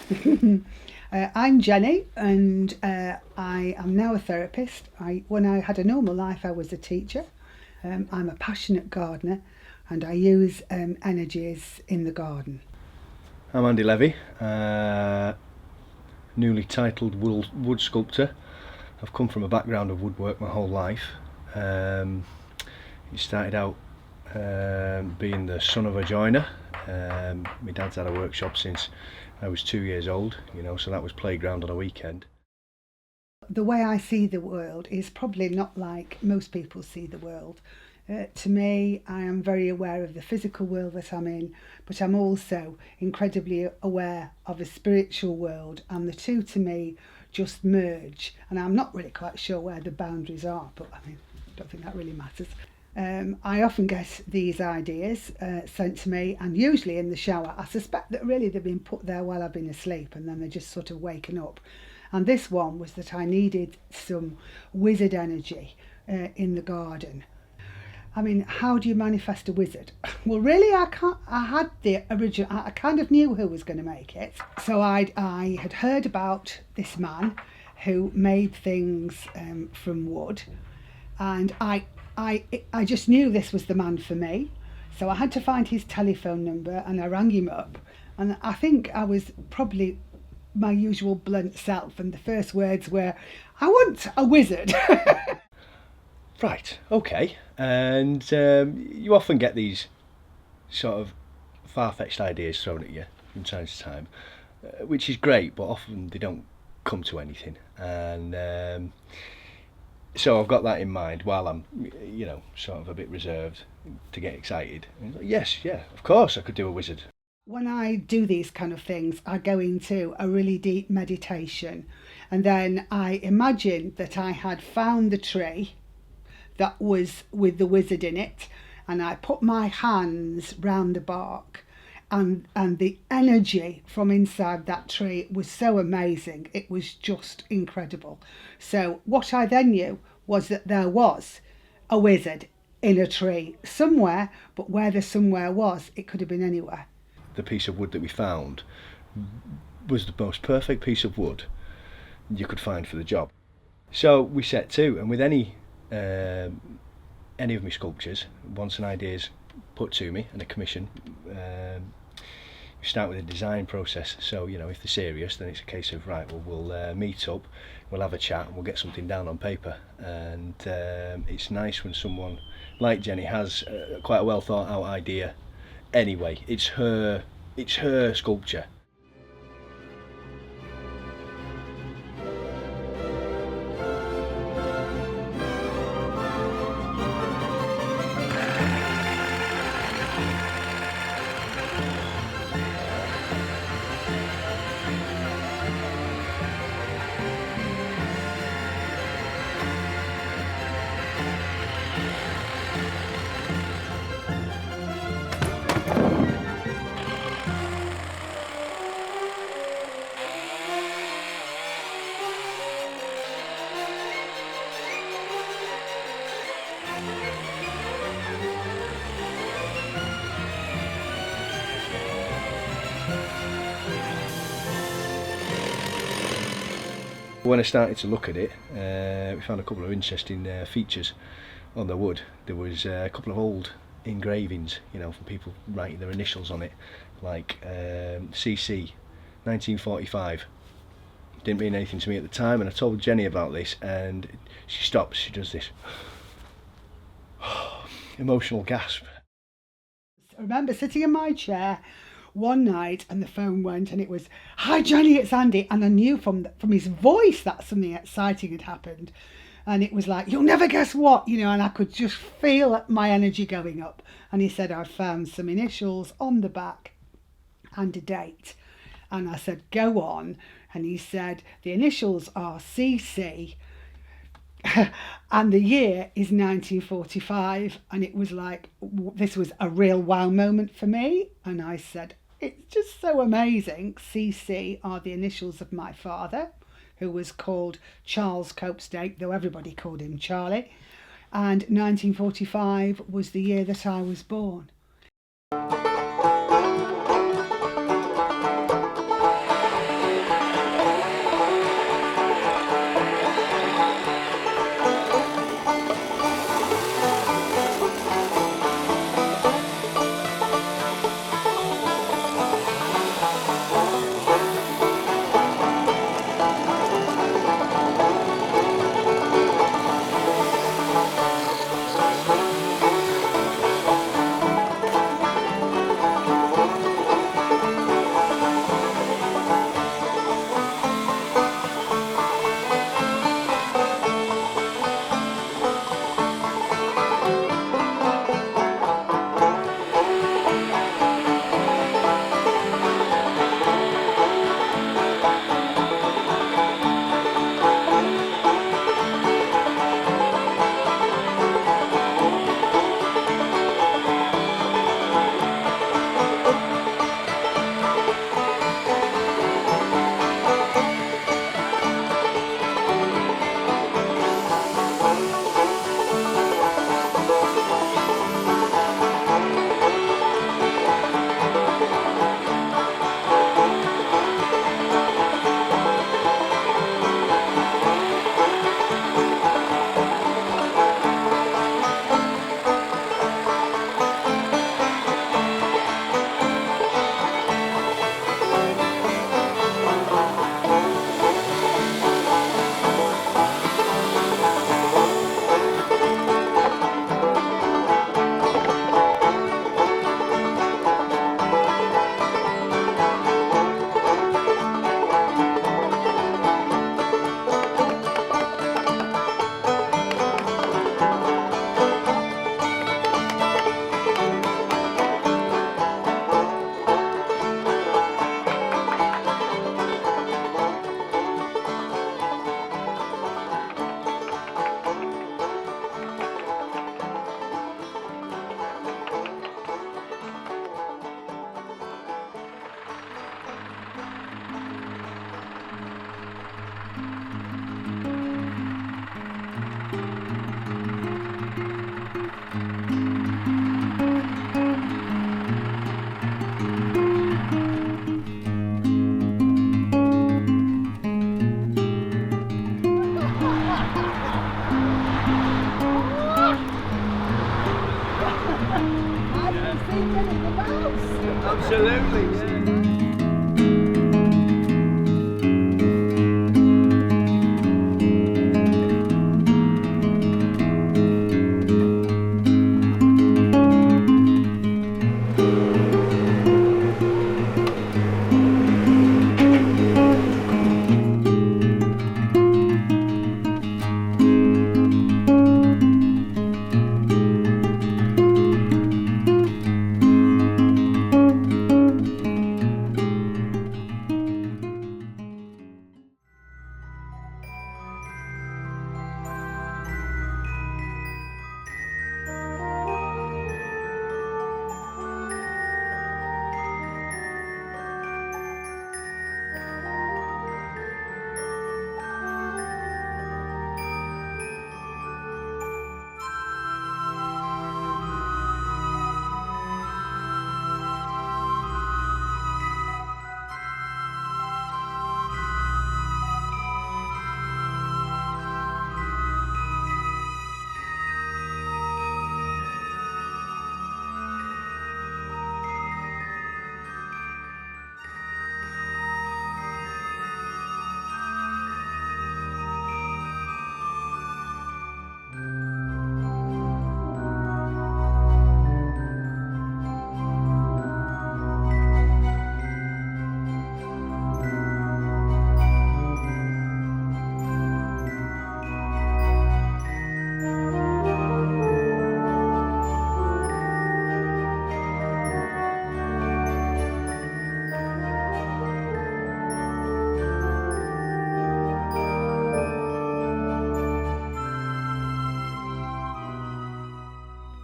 I'm Jenny, and I am now a therapist. When I had a normal life, I was a teacher. I'm a passionate gardener, and I use energies in the garden. I'm Andy Levy, newly titled wood sculptor. I've come from a background of woodwork my whole life. It started out being the son of a joiner. My dad's had a workshop since I was 2 years old, so that was playground on a weekend. The way I see the world is probably not like most people see the world. To me, I am very aware of the physical world that I'm in, but I'm also incredibly aware of a spiritual world, and the two to me just merge. And I'm not really quite sure where the boundaries are, but I don't think that really matters. I often get these ideas sent to me, and usually in the shower. I suspect that really they've been put there while I've been asleep, and then they're just sort of waking up. And this one was that I needed some wizard energy in the garden. I mean, how do you manifest a wizard? Well, really, I had the original. I kind of knew who was going to make it. So I had heard about this man who made things from wood, and I just knew this was the man for me. So I had to find his telephone number, and I rang him up. And I think I was probably my usual blunt self, and the first words were, "I want a wizard." Right, okay. And you often get these sort of far-fetched ideas thrown at you from time to time, which is great, but often they don't come to anything. And so I've got that in mind while I'm, sort of a bit reserved to get excited. And yes, yeah, of course I could do a wizard. When I do these kind of things, I go into a really deep meditation, and then I imagine that I had found the tree that was with the wizard in it, and I put my hands round the bark, and the energy from inside that tree was so amazing. It was just incredible. So what I then knew was that there was a wizard in a tree somewhere, but where the somewhere was, it could have been anywhere. The piece of wood that we found was the most perfect piece of wood you could find for the job. So we set to, and with any of my sculptures, once an idea is put to me and a commission, we start with a design process. So if they're serious, then it's a case of right, well, we'll meet up, we'll have a chat, and we'll get something down on paper. And it's nice when someone like Jenny has quite a well thought out idea. Anyway, it's her sculpture. When I started to look at it, we found a couple of interesting features on the wood. There was a couple of old engravings, from people writing their initials on it, like CC 1945. Didn't mean anything to me at the time, and I told Jenny about this, and she stops, she does this emotional gasp. I remember sitting in my chair one night, and the phone went, and it was, "Hi Jenny, it's Andy," and I knew from his voice that something exciting had happened, and it was like, "You'll never guess what," and I could just feel my energy going up. And he said, "I've found some initials on the back and a date," and I said, "Go on." And he said, "The initials are CC and the year is 1945." And it was like, this was a real wow moment for me. And I said, "It's just so amazing. CC are the initials of my father, who was called Charles Copestake, though everybody called him Charlie. And 1945 was the year that I was born." Absolutely, yeah.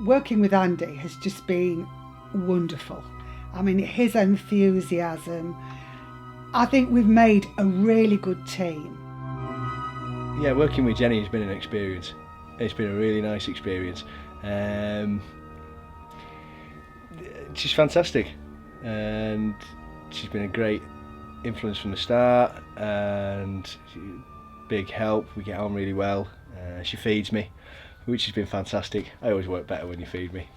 Working with Andy has just been wonderful. I mean, his enthusiasm, I think we've made a really good team. Yeah, working with Jenny has been an experience. It's been a really nice experience. She's fantastic, and she's been a great influence from the start, and big help. We get on really well. She feeds me, which has been fantastic. I always work better when you feed me.